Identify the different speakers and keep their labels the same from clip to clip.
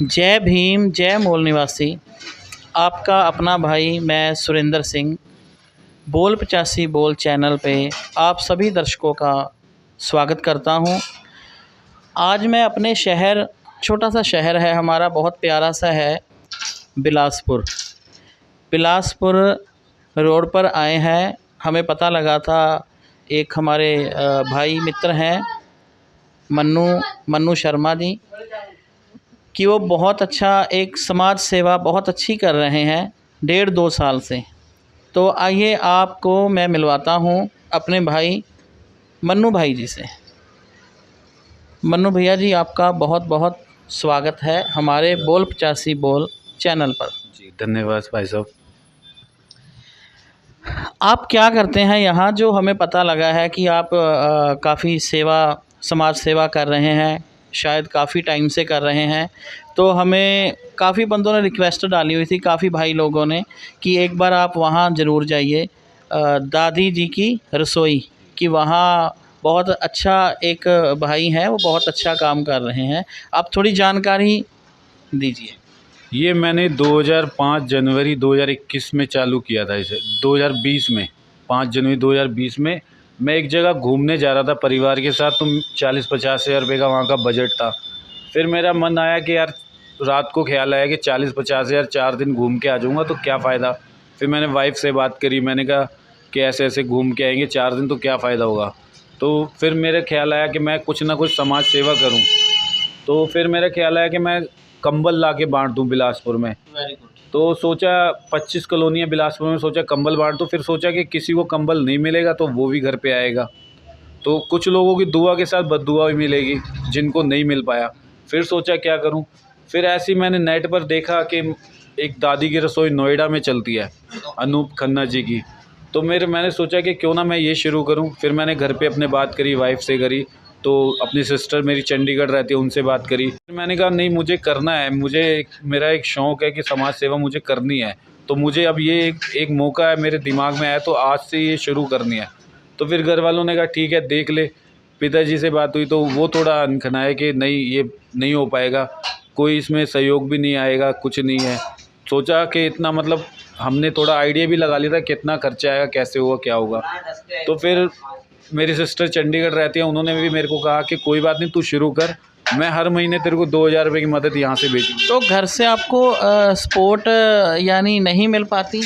Speaker 1: जय भीम, जय मूल निवासी। आपका अपना भाई मैं सुरेंद्र सिंह बोल 85 बोल चैनल पे आप सभी दर्शकों का स्वागत करता हूं। आज मैं अपने शहर, छोटा सा शहर है हमारा, बहुत प्यारा सा है, बिलासपुर रोड पर आए हैं। हमें पता लगा था, एक हमारे भाई मित्र हैं मन्नू शर्मा जी, कि वो बहुत अच्छा एक समाज सेवा बहुत अच्छी कर रहे हैं 1.5-2 साल से। तो आइए आपको मैं मिलवाता हूँ अपने भाई मन्नू भाई जी से। मन्नू भैया जी, आपका बहुत बहुत स्वागत है हमारे बोल 85 बोल चैनल पर।
Speaker 2: जी धन्यवाद भाई साहब।
Speaker 1: आप क्या करते हैं यहाँ, जो हमें पता लगा है कि आप काफ़ी समाज सेवा कर रहे हैं, शायद काफ़ी टाइम से कर रहे हैं। तो हमें काफ़ी बंदों ने रिक्वेस्ट डाली हुई थी, काफ़ी भाई लोगों ने, कि एक बार आप वहाँ ज़रूर जाइए, दादी जी की रसोई, कि वहाँ बहुत अच्छा एक भाई हैं, वो बहुत अच्छा काम कर रहे हैं। आप थोड़ी जानकारी दीजिए।
Speaker 2: ये मैंने 2005 जनवरी 2021 में चालू किया था इसे। 2020 में 5 जनवरी 2020 में मैं एक जगह घूमने जा रहा था परिवार के साथ। तो 40-50 हज़ार रुपये का वहाँ का बजट था। फिर मेरा मन आया कि यार, रात को ख्याल आया कि 40-50 हज़ार 4 दिन घूम के आ जाऊँगा तो क्या फ़ायदा। फिर मैंने वाइफ से बात करी, मैंने कहा कि ऐसे ऐसे घूम के आएंगे 4 दिन तो क्या फ़ायदा होगा। तो फिर मेरा ख्याल आया कि मैं कुछ ना कुछ समाज सेवा करूँ। तो फिर मेरा ख्याल आया कि मैं कंबल ला के बांट दूँ बिलासपुर में।
Speaker 1: Very good.
Speaker 2: तो सोचा 25 कॉलोनियाँ बिलासपुर में, सोचा कंबल बांट दूँ। फिर सोचा कि किसी को कंबल नहीं मिलेगा तो वो भी घर पे आएगा, तो कुछ लोगों की दुआ के साथ बद्दुआ भी मिलेगी जिनको नहीं मिल पाया। फिर सोचा क्या करूं। फिर ऐसे ही मैंने नेट पर देखा कि एक दादी की रसोई नोएडा में चलती है, अनूप खन्ना जी की। तो मैंने सोचा कि क्यों ना मैं ये शुरू करूं। फिर मैंने घर पे अपने बात करी, वाइफ से करी, तो अपनी सिस्टर मेरी चंडीगढ़ रहती है, उनसे बात करी। फिर मैंने कहा नहीं, मुझे करना है, मेरा एक शौक़ है कि समाज सेवा मुझे करनी है। तो मुझे अब ये एक मौका है मेरे दिमाग में आया, तो आज से ये शुरू करनी है। तो फिर घर वालों ने कहा ठीक है देख ले। पिताजी से बात हुई तो वो थोड़ा अनखनाए कि नहीं, ये नहीं हो पाएगा, कोई इसमें सहयोग भी नहीं आएगा, कुछ नहीं है। सोचा कि इतना, मतलब हमने थोड़ा आइडिया भी लगा लिया था कितना खर्चा आएगा, कैसे होगा, क्या होगा। तो फिर मेरी सिस्टर चंडीगढ़ रहती है, उन्होंने भी मेरे को कहा कि कोई बात नहीं, तू शुरू कर, मैं हर महीने तेरे को 2,000 रुपये की मदद यहाँ से भेजूँगा।
Speaker 1: तो घर से आपको सपोर्ट यानी नहीं मिल पाती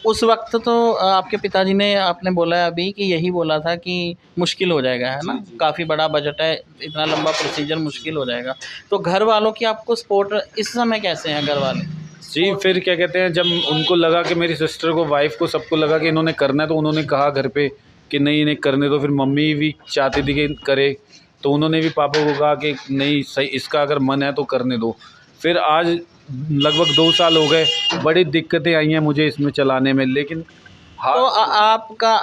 Speaker 1: उस वक्त? तो आपके पिताजी ने, आपने बोला है अभी कि यही बोला था कि मुश्किल हो जाएगा, है ना, काफ़ी बड़ा बजट है, इतना लंबा प्रोसीजर मुश्किल हो जाएगा। तो घर वालों की आपको सपोर्ट इस समय कैसे हैं घर वाले?
Speaker 2: जी, फिर क्या कहते हैं, जब उनको लगा कि मेरी सिस्टर को, वाइफ को, सबको लगा कि इन्होंने करना है, तो उन्होंने कहा घर पे कि नहीं इन्हें करने दो। फिर मम्मी भी चाहती थी कि करे, तो उन्होंने भी पापा को कहा कि नहीं सही, इसका अगर मन है तो करने दो। फिर आज लगभग 2 साल हो गए, बड़ी दिक्कतें आई हैं मुझे इसमें चलाने में, लेकिन हाँ।
Speaker 1: तो आपका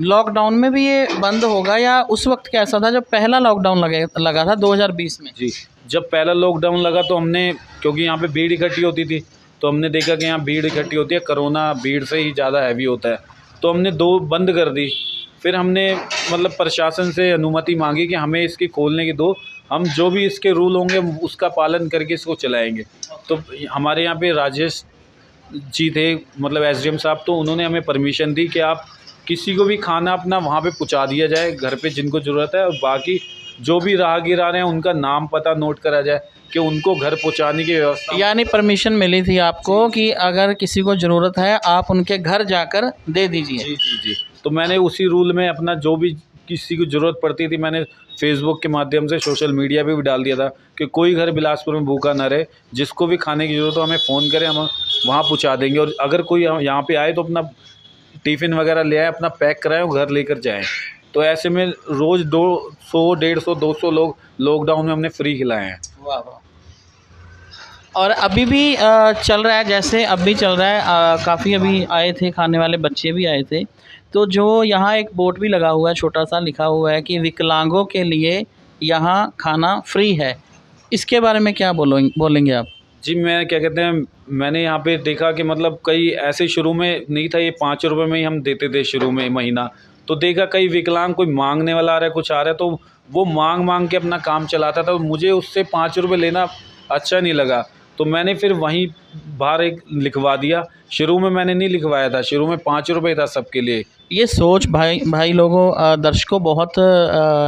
Speaker 1: लॉकडाउन में भी ये बंद होगा, या उस वक्त कैसा था जब पहला लॉकडाउन लगा था 2020 में?
Speaker 2: जी, जब पहला लॉकडाउन लगा तो हमने, क्योंकि यहाँ पे भीड़ इकट्ठी होती थी, तो हमने देखा कि यहाँ भीड़ इकट्ठी होती है, कोरोना भीड़ से ही ज़्यादा हैवी होता है, तो हमने 2 बंद कर दी। फिर हमने मतलब प्रशासन से अनुमति मांगी कि हमें इसकी खोलने की दो, हम जो भी इसके रूल होंगे उसका पालन करके इसको चलाएँगे। तो हमारे यहाँ पे राजेश जी थे, मतलब एसडीएम साहब, तो उन्होंने हमें परमिशन दी कि आप किसी को भी खाना अपना वहाँ पे पहुँचा दिया जाए घर पे जिनको ज़रूरत है, और बाकी जो भी राहगीर आ रहे हैं उनका नाम पता नोट करा जाए कि उनको घर पहुँचाने की व्यवस्था।
Speaker 1: यानी परमिशन मिली थी आपको कि अगर किसी को ज़रूरत है आप उनके घर जाकर दे दीजिए?
Speaker 2: जी जी जी। तो मैंने उसी रूल में अपना, जो भी किसी को ज़रूरत पड़ती थी, मैंने फेसबुक के माध्यम से, सोशल मीडिया पे भी डाल दिया था कि कोई घर बिलासपुर में भूखा ना रहे, जिसको भी खाने की ज़रूरत हो हमें फ़ोन करें, हम वहाँ पहुँचा देंगे। और अगर कोई यहाँ पे आए तो अपना टिफ़िन वगैरह ले आए, अपना पैक कराएं और घर लेकर जाएं। तो ऐसे में रोज़ 200, 150, 200 लोग लॉकडाउन में हमने फ्री खिलाए हैं।
Speaker 1: वाह वाह। और अभी भी चल रहा है, जैसे अभी चल रहा है, काफ़ी अभी आए थे, खाने वाले बच्चे भी आए थे। तो जो यहाँ एक बोर्ड भी लगा हुआ है, छोटा सा लिखा हुआ है कि विकलांगों के लिए यहाँ खाना फ्री है, इसके बारे में क्या बोलेंगे आप?
Speaker 2: जी, मैं क्या कहते हैं, मैंने यहाँ पे देखा कि मतलब कई ऐसे, शुरू में नहीं था, ये 5 रुपये में ही हम देते थे शुरू में महीना। तो देखा कई विकलांग, कोई मांगने वाला आ रहा है, कुछ आ रहा है, तो वो मांग के अपना काम चलाता था। तो मुझे उससे 5 रुपये लेना अच्छा नहीं लगा, तो मैंने फिर वहीं बाहर एक लिखवा दिया। शुरू में मैंने नहीं लिखवाया था, शुरू में 5 रुपये था सबके लिए।
Speaker 1: ये सोच भाई लोगों, दर्शकों, बहुत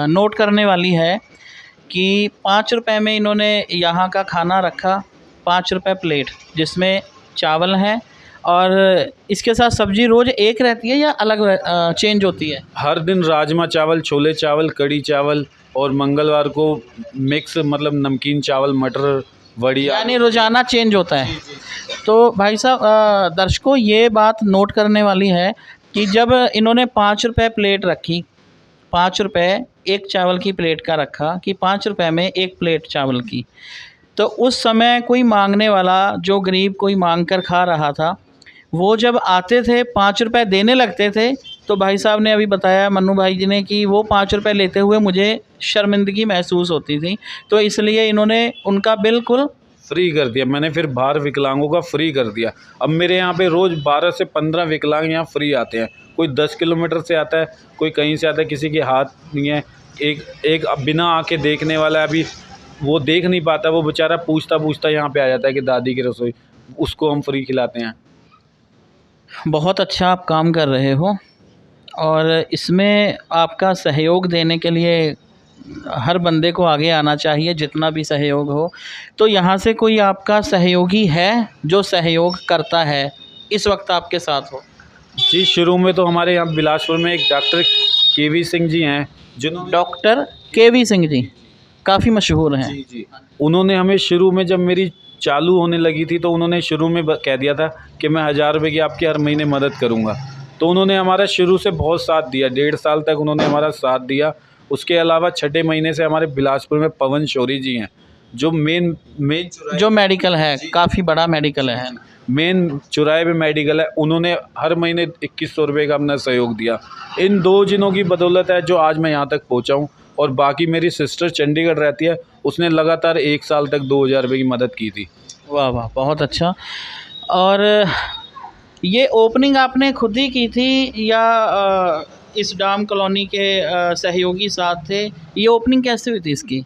Speaker 1: नोट करने वाली है कि 5 रुपए में इन्होंने यहाँ का खाना रखा, 5 रुपए प्लेट, जिसमें चावल है और इसके साथ सब्जी रोज़ एक रहती है या अलग चेंज होती है?
Speaker 2: हर दिन राजमा चावल, छोले चावल, कड़ी चावल, और मंगलवार को मिक्स मतलब नमकीन चावल, मटर, वड़ी।
Speaker 1: यानी रोज़ाना चेंज होता है। तो भाई साहब, दर्शकों, ये बात नोट करने वाली है कि जब इन्होंने 5 रुपए प्लेट रखी, 5 रुपए एक चावल की प्लेट का रखा कि 5 रुपए में एक प्लेट चावल की, तो उस समय कोई मांगने वाला, जो गरीब कोई मांग कर खा रहा था, वो जब आते थे 5 रुपए देने लगते थे, तो भाई साहब ने अभी बताया, मन्नू भाई जी ने, कि वो 5 रुपए लेते हुए मुझे शर्मिंदगी महसूस होती थी, तो इसलिए इन्होंने उनका बिल्कुल
Speaker 2: फ्री कर दिया। मैंने फिर बाहर विकलांगों का फ्री कर दिया। अब मेरे यहाँ पे रोज़ 12 से 15 विकलांग यहाँ फ्री आते हैं। कोई 10 किलोमीटर से आता है, कोई कहीं से आता है, किसी के हाथ नहीं है, एक बिना आके देखने वाला है, अभी वो देख नहीं पाता, वो बेचारा पूछता पूछता यहाँ पे आ जाता है कि दादी की रसोई, उसको हम फ्री खिलाते हैं।
Speaker 1: बहुत अच्छा आप काम कर रहे हो और इसमें आपका सहयोग देने के लिए हर बंदे को आगे आना चाहिए, जितना भी सहयोग हो। तो यहाँ से कोई आपका सहयोगी है जो सहयोग करता है, इस वक्त आपके साथ हो?
Speaker 2: जी, शुरू में तो हमारे यहाँ बिलासपुर में एक डॉक्टर केवी सिंह जी हैं, जिन्होंने
Speaker 1: डॉक्टर केवी सिंह जी काफ़ी मशहूर हैं।
Speaker 2: जी जी, उन्होंने हमें शुरू में, जब मेरी चालू होने लगी थी, तो उन्होंने शुरू में कह दिया था कि मैं 1000 रुपये की आपकी हर महीने मदद करूँगा। तो उन्होंने हमारा शुरू से बहुत साथ दिया, 1.5 साल तक उन्होंने हमारा साथ दिया। उसके अलावा छठे महीने से हमारे बिलासपुर में पवन शौरी जी हैं, जो मेन
Speaker 1: जो मेडिकल है, काफ़ी बड़ा मेडिकल है,
Speaker 2: मेन चौराहे पे मेडिकल है, उन्होंने हर महीने 2100 रुपये का अपना सहयोग दिया। इन 2 जिनों की बदौलत है जो आज मैं यहाँ तक पहुँचा हूँ। और बाकी मेरी सिस्टर चंडीगढ़ रहती है, उसने लगातार 1 साल तक 2000 रुपये की मदद की थी।
Speaker 1: वाह वाह, बहुत अच्छा। और ये ओपनिंग आपने खुद ही की थी या इस डाम कॉलोनी के सहयोगी साथ थे? ये ओपनिंग कैसे हुई थी इसकी?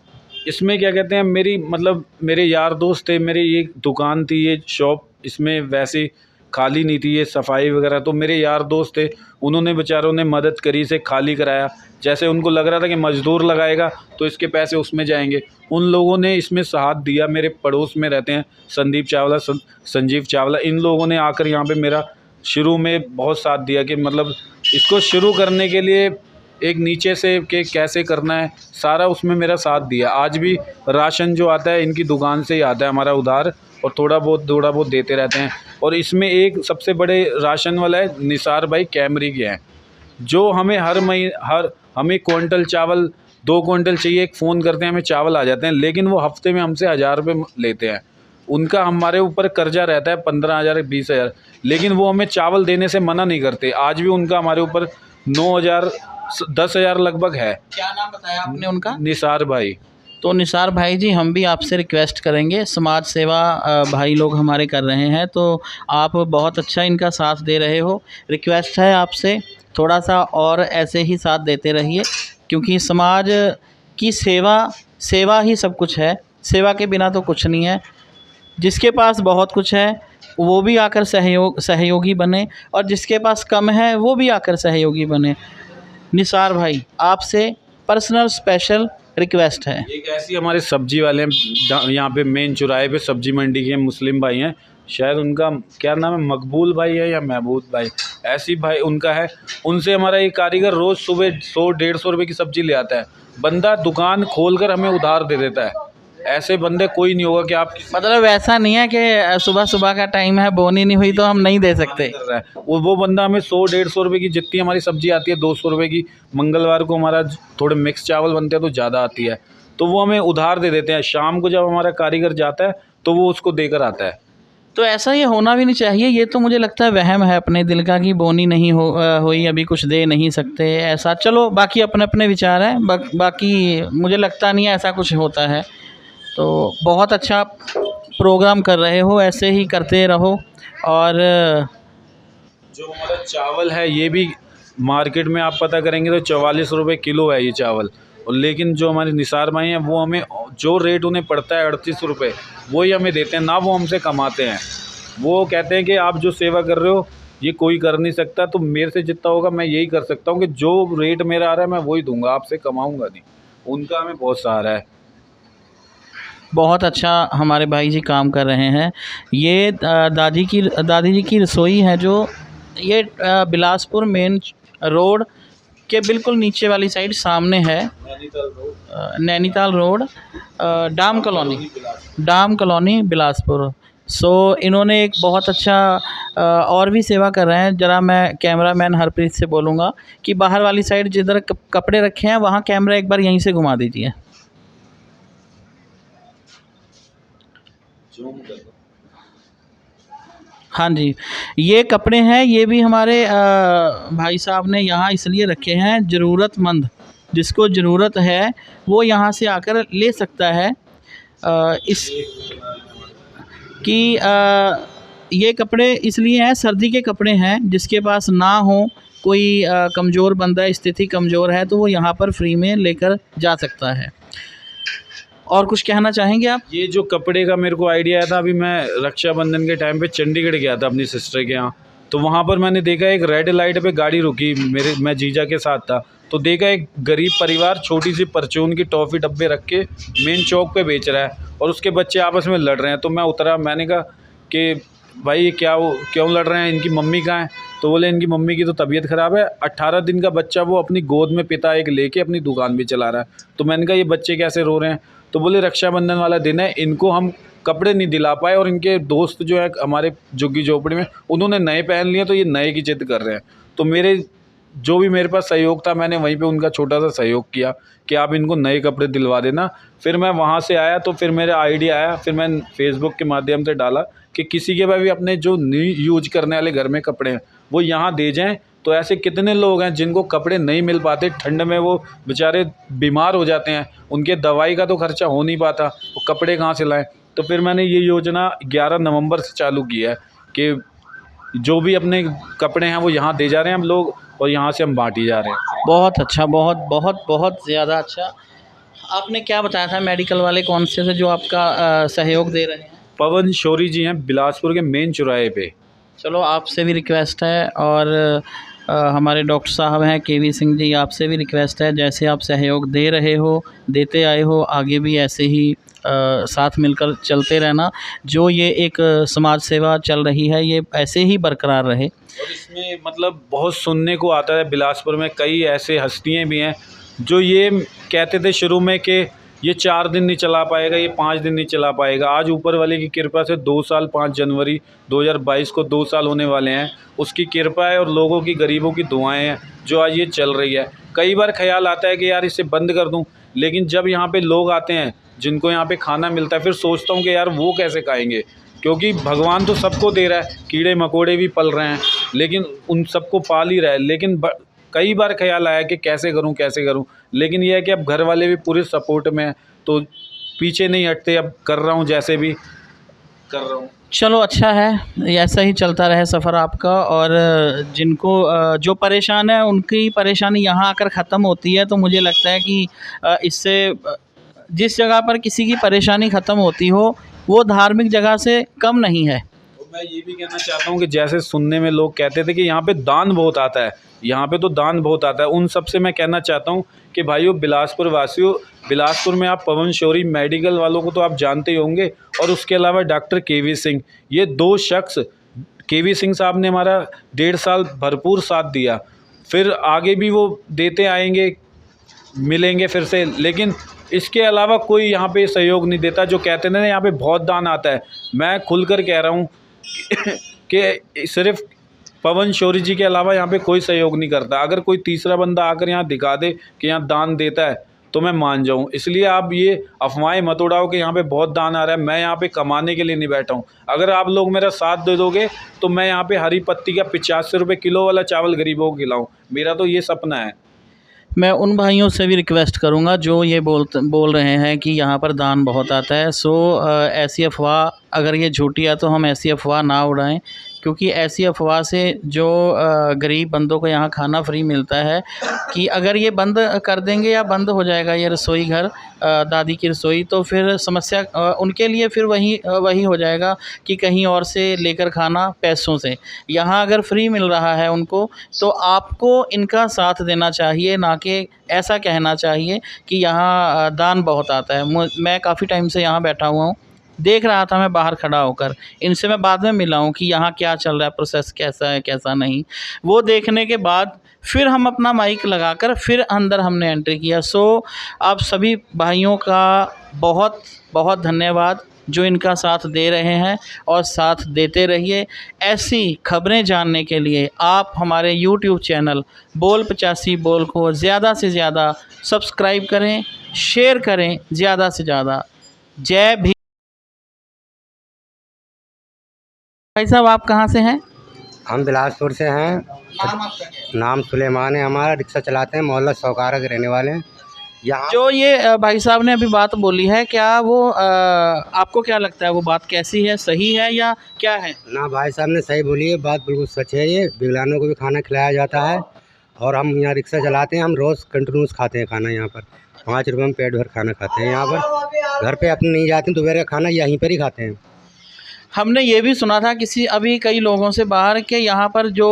Speaker 2: इसमें क्या कहते हैं, मेरी मतलब मेरे यार दोस्त थे, मेरी ये दुकान थी, ये शॉप इसमें वैसे खाली नहीं थी, ये सफाई वगैरह, तो मेरे यार दोस्त थे, उन्होंने बेचारों ने मदद करी, इसे खाली कराया। जैसे उनको लग रहा था कि मज़दूर लगाएगा तो इसके पैसे उसमें जाएंगे, उन लोगों ने इसमें साथ दिया। मेरे पड़ोस में रहते हैं संदीप चावला, संजीव चावला, इन लोगों ने आकर यहाँ पे मेरा शुरू में बहुत साथ दिया कि मतलब इसको शुरू करने के लिए एक नीचे से कि कैसे करना है, सारा उसमें मेरा साथ दिया। आज भी राशन जो आता है इनकी दुकान से ही आता है हमारा उधार, और थोड़ा बहुत देते रहते हैं। और इसमें एक सबसे बड़े राशन वाला है निसार भाई, कैमरी के हैं, जो हमें हमें क्विंटल चावल, 2 क्विंटल चाहिए, एक फ़ोन करते हैं, हमें चावल आ जाते हैं, लेकिन वो हफ्ते में हमसे 1000 रुपये लेते हैं। उनका हमारे ऊपर कर्जा रहता है 15,000 20,000, लेकिन वो हमें चावल देने से मना नहीं करते। आज भी उनका हमारे ऊपर 9,000 10,000 लगभग है।
Speaker 1: क्या नाम बताया आपने उनका?
Speaker 2: निसार भाई।
Speaker 1: तो निसार भाई जी, हम भी आपसे रिक्वेस्ट करेंगे, समाज सेवा भाई लोग हमारे कर रहे हैं, तो आप बहुत अच्छा इनका साथ दे रहे हो। रिक्वेस्ट है आपसे, थोड़ा सा और ऐसे ही साथ देते रहिए, क्योंकि समाज की सेवा ही सब कुछ है। सेवा के बिना तो कुछ नहीं है। जिसके पास बहुत कुछ है वो भी आकर सहयोगी बने, और जिसके पास कम है वो भी आकर सहयोगी बने। निसार भाई, आपसे पर्सनल स्पेशल रिक्वेस्ट है।
Speaker 2: एक ऐसी हमारे सब्जी वाले हैं यहाँ पे मेन चौराहे पे सब्जी मंडी के मुस्लिम भाई हैं, शायद उनका क्या नाम है, मकबूल भाई है या महबूद भाई, ऐसी भाई उनका है। उनसे हमारा एक कारीगर रोज़ सुबह 100-150 रुपये की सब्ज़ी ले आता है। बंदा दुकान खोल कर हमें उधार दे देता है। ऐसे बंदे कोई नहीं होगा कि आप,
Speaker 1: मतलब ऐसा नहीं है कि सुबह सुबह का टाइम है, बोनी नहीं हुई तो हम नहीं दे सकते।
Speaker 2: वो बंदा हमें 100-150 रुपये की, जितनी हमारी सब्ज़ी आती है 200 रुपये की, मंगलवार को हमारा थोड़े मिक्स चावल बनते हैं तो ज़्यादा आती है, तो वो हमें उधार दे देते हैं। शाम को जब हमारा कारीगर जाता है तो वो उसको देकर आता है।
Speaker 1: तो ऐसा ये होना भी नहीं चाहिए। ये तो मुझे लगता है वहम है अपने दिल का कि बोनी नहीं हुई, अभी कुछ दे नहीं सकते ऐसा। चलो, बाकी अपने अपने विचार हैं, बाकी मुझे लगता नहीं है ऐसा कुछ होता है। तो बहुत अच्छा प्रोग्राम कर रहे हो, ऐसे ही करते रहो। और
Speaker 2: जो हमारा चावल है ये भी मार्केट में आप पता करेंगे तो 44 रुपये किलो है ये चावल, और लेकिन जो हमारे निसार भाई हैं वो हमें जो रेट उन्हें पड़ता है 38 रुपये वही हमें देते हैं, ना वो हमसे कमाते हैं। वो कहते हैं कि आप जो सेवा कर रहे हो ये कोई कर नहीं सकता, तो मेरे से जितना होगा मैं यही कर सकता हूँ कि जो रेट मेरा आ रहा है मैं वही दूंगा, आपसे कमाऊंगा नहीं। उनका हमें बहुत सहारा है।
Speaker 1: बहुत अच्छा हमारे भाई जी काम कर रहे हैं। ये दादी जी की रसोई है जो ये बिलासपुर मेन रोड के बिल्कुल नीचे वाली साइड सामने है, नैनीताल रोड, डाम कॉलोनी बिलासपुर। सो इन्होंने एक बहुत अच्छा और भी सेवा कर रहे हैं। ज़रा मैं कैमरामैन हरप्रीत से बोलूँगा कि बाहर वाली साइड जिधर कपड़े रखे हैं वहाँ कैमरा एक बार यहीं से घुमा दीजिए। हाँ जी, ये कपड़े हैं, ये भी हमारे भाई साहब ने यहाँ इसलिए रखे हैं, ज़रूरतमंद जिसको ज़रूरत है वो यहाँ से आकर ले सकता है। इस कि ये कपड़े इसलिए हैं, सर्दी के कपड़े हैं, जिसके पास ना हो, कोई कमज़ोर बंदा, स्थिति कमज़ोर है, तो वो यहाँ पर फ्री में लेकर जा सकता है। और कुछ कहना चाहेंगे आप?
Speaker 2: ये जो कपड़े का मेरे को आइडिया आया था, अभी मैं रक्षाबंधन के टाइम पे चंडीगढ़ गया था अपनी सिस्टर के यहाँ, तो वहाँ पर मैंने देखा एक रेड लाइट पे गाड़ी रुकी, मैं जीजा के साथ था, तो देखा एक गरीब परिवार छोटी सी परचून की टॉफ़ी डब्बे रख के मेन चौक पे बेच रहा है और उसके बच्चे आपस में लड़ रहे हैं। तो मैं उतरा, मैंने कहा कि भाई ये क्यों लड़ रहे हैं, इनकी मम्मी कहाँ है? तो बोले इनकी मम्मी की तो तबीयत ख़राब है, 18 दिन का बच्चा वो अपनी गोद में पिता एक लेके अपनी दुकान भी चला रहा है। तो मैंने कहा ये बच्चे कैसे रो रहे हैं? तो बोले रक्षाबंधन वाला दिन है, इनको हम कपड़े नहीं दिला पाए और इनके दोस्त जो है हमारे झुग्गी झोपड़ी में उन्होंने नए पहन लिए, तो ये नए की जिद कर रहे हैं। तो जो भी मेरे पास सहयोग था मैंने वहीं पे उनका छोटा सा सहयोग किया कि आप इनको नए कपड़े दिलवा देना। फिर मैं वहाँ से आया तो फिर मेरा आइडिया आया, फिर मैं फेसबुक के माध्यम से डाला कि किसी के पास भी अपने जो नहीं यूज करने वाले घर में कपड़े हैं वो यहाँ दे जाएँ। तो ऐसे कितने लोग हैं जिनको कपड़े नहीं मिल पाते, ठंड में वो बेचारे बीमार हो जाते हैं, उनके दवाई का तो खर्चा हो नहीं पाता, वो कपड़े कहाँ से लाएँ। तो फिर मैंने ये योजना 11 नवंबर से चालू की है कि जो भी अपने कपड़े हैं वो यहाँ दे जा रहे हैं हम लोग और यहाँ से हम बाँटी जा रहे हैं।
Speaker 1: बहुत अच्छा, बहुत बहुत बहुत ज़्यादा अच्छा। आपने क्या बताया था मेडिकल वाले कौन से थे जो आपका सहयोग दे रहे हैं?
Speaker 2: पवन शौरी जी हैं, बिलासपुर के मेन चौराहे पे।
Speaker 1: चलो आपसे भी रिक्वेस्ट है और हमारे डॉक्टर साहब हैं केवी सिंह जी, आपसे भी रिक्वेस्ट है, जैसे आप सहयोग दे रहे हो, देते आए हो, आगे भी ऐसे ही साथ मिलकर चलते रहना। जो ये एक समाज सेवा चल रही है ये ऐसे ही बरकरार रहे।
Speaker 2: और इसमें मतलब बहुत सुनने को आता है, बिलासपुर में कई ऐसे हस्तियाँ भी हैं जो ये कहते थे शुरू में कि ये 4 दिन नहीं चला पाएगा, ये 5 दिन नहीं चला पाएगा। आज ऊपर वाले की कृपा से 2 साल 5 जनवरी 2022 को 2 साल होने वाले हैं। उसकी कृपा है और लोगों की, गरीबों की दुआएं हैं जो आज ये चल रही है। कई बार ख्याल आता है कि यार इसे बंद कर दूं, लेकिन जब यहाँ पे लोग आते हैं जिनको यहाँ पे खाना मिलता है, फिर सोचता हूँ कि यार वो कैसे खाएंगे, क्योंकि भगवान तो सबको दे रहा है, कीड़े मकोड़े भी पल रहे हैं, लेकिन उन सबको पाल ही रहा है। लेकिन कई बार ख्याल आया कि कैसे करूं, लेकिन यह है कि अब घर वाले भी पूरे सपोर्ट में हैं, तो पीछे नहीं हटते, अब कर रहा हूं, जैसे भी कर रहा हूं।
Speaker 1: चलो अच्छा है, ऐसा ही चलता रहे सफ़र आपका। और जिनको जो परेशान है उनकी परेशानी यहाँ आकर ख़त्म होती है। तो मुझे लगता है कि इससे जिस जगह पर किसी की परेशानी ख़त्म होती हो वो धार्मिक जगह से कम नहीं है।
Speaker 2: तो मैं ये भी कहना चाहता हूँ कि जैसे सुनने में लोग कहते थे कि यहाँ पे दान बहुत आता है, यहाँ पे तो दान बहुत आता है, उन सब से मैं कहना चाहता हूँ कि भाइयों, बिलासपुर वासियों, बिलासपुर में आप पवन शौरी मेडिकल वालों को तो आप जानते ही होंगे, और उसके अलावा डॉक्टर केवी सिंह, ये 2 शख्स, केवी सिंह साहब ने हमारा 1.5 साल भरपूर साथ दिया, फिर आगे भी वो देते आएंगे, मिलेंगे फिर से, लेकिन इसके अलावा कोई यहाँ पे सहयोग नहीं देता। जो कहते हैं ना यहाँ पे बहुत दान आता है, मैं खुलकर कह रहा हूँ कि सिर्फ पवन शौरी जी के अलावा यहाँ पे कोई सहयोग नहीं करता। अगर कोई तीसरा बंदा आकर यहाँ दिखा दे कि यहाँ दान देता है तो मैं मान जाऊँ। इसलिए आप ये अफवाहें मत उड़ाओ कि यहाँ पे बहुत दान आ रहा है। मैं यहाँ पे कमाने के लिए नहीं बैठा हूँ। अगर आप लोग मेरा साथ दे दोगे तो मैं यहाँ पे हरी पत्ती का 85 रुपये किलो वाला चावल गरीबों को खिलाऊँ, मेरा तो ये सपना है।
Speaker 1: मैं उन भाइयों से भी रिक्वेस्ट करूंगा जो ये बोल रहे हैं कि यहाँ पर दान बहुत आता है। सो ऐसी अफवाह अगर ये झूठी है तो हम ऐसी अफवाह ना उड़ाएं, क्योंकि ऐसी अफवाह से जो गरीब बंदों को यहाँ खाना फ्री मिलता है कि अगर ये बंद कर देंगे या बंद हो जाएगा ये रसोई घर, दादी की रसोई, तो फिर समस्या उनके लिए फिर वही हो जाएगा कि कहीं और से लेकर खाना पैसों से। यहाँ अगर फ्री मिल रहा है उनको, तो आपको इनका साथ देना चाहिए, ना कि ऐसा कहना चाहिए कि यहाँ दान बहुत आता है। मैं काफ़ी टाइम से यहाँ बैठा हुआ हूँ, देख रहा था मैं बाहर खड़ा होकर। इनसे मैं बाद में मिला हूँ कि यहाँ क्या चल रहा है, प्रोसेस कैसा है कैसा नहीं। वो देखने के बाद फिर हम अपना माइक लगाकर फिर अंदर हमने एंट्री किया। सो आप सभी भाइयों का बहुत बहुत धन्यवाद जो इनका साथ दे रहे हैं, और साथ देते रहिए। ऐसी खबरें जानने के लिए आप हमारे YouTube चैनल बोल 85 बोल को ज़्यादा से ज़्यादा सब्सक्राइब करें, शेयर करें ज़्यादा से ज़्यादा। जय भीम। भाई साहब, आप कहाँ से हैं?
Speaker 3: हम बिलासपुर से हैं।
Speaker 1: नाम आपका क्या है?
Speaker 3: नाम सुलेमान है हमारा, रिक्शा चलाते हैं, मोहल्ला सौकारा के रहने वाले हैं। यहाँ
Speaker 1: जो ये भाई साहब ने अभी बात बोली है, क्या वो आपको क्या लगता है वो बात कैसी है, सही है या क्या है?
Speaker 3: ना, भाई साहब ने सही बोली है, बात बिल्कुल सच है। ये विकलांगों को भी खाना खिलाया जाता है, और हम यहाँ रिक्शा चलाते हैं, हम रोज़ कंटिन्यूस खाते हैं खाना यहाँ पर। 5 रुपये में पेट भर खाना खाते हैं यहाँ पर। घर पे अपने नहीं जाते, दोपहर का खाना यहीं पर ही खाते हैं।
Speaker 1: हमने ये भी सुना था किसी अभी कई लोगों से बाहर के यहाँ पर जो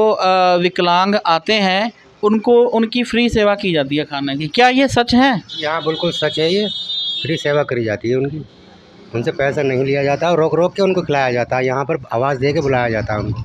Speaker 1: विकलांग आते हैं उनको उनकी फ्री सेवा की जाती है खाने की, क्या ये सच है?
Speaker 3: यहाँ बिल्कुल सच है, ये फ्री सेवा करी जाती है उनकी, उनसे पैसा नहीं लिया जाता और रोक रोक के उनको खिलाया जाता है। यहाँ पर आवाज़ दे के बुलाया जाता है उनको।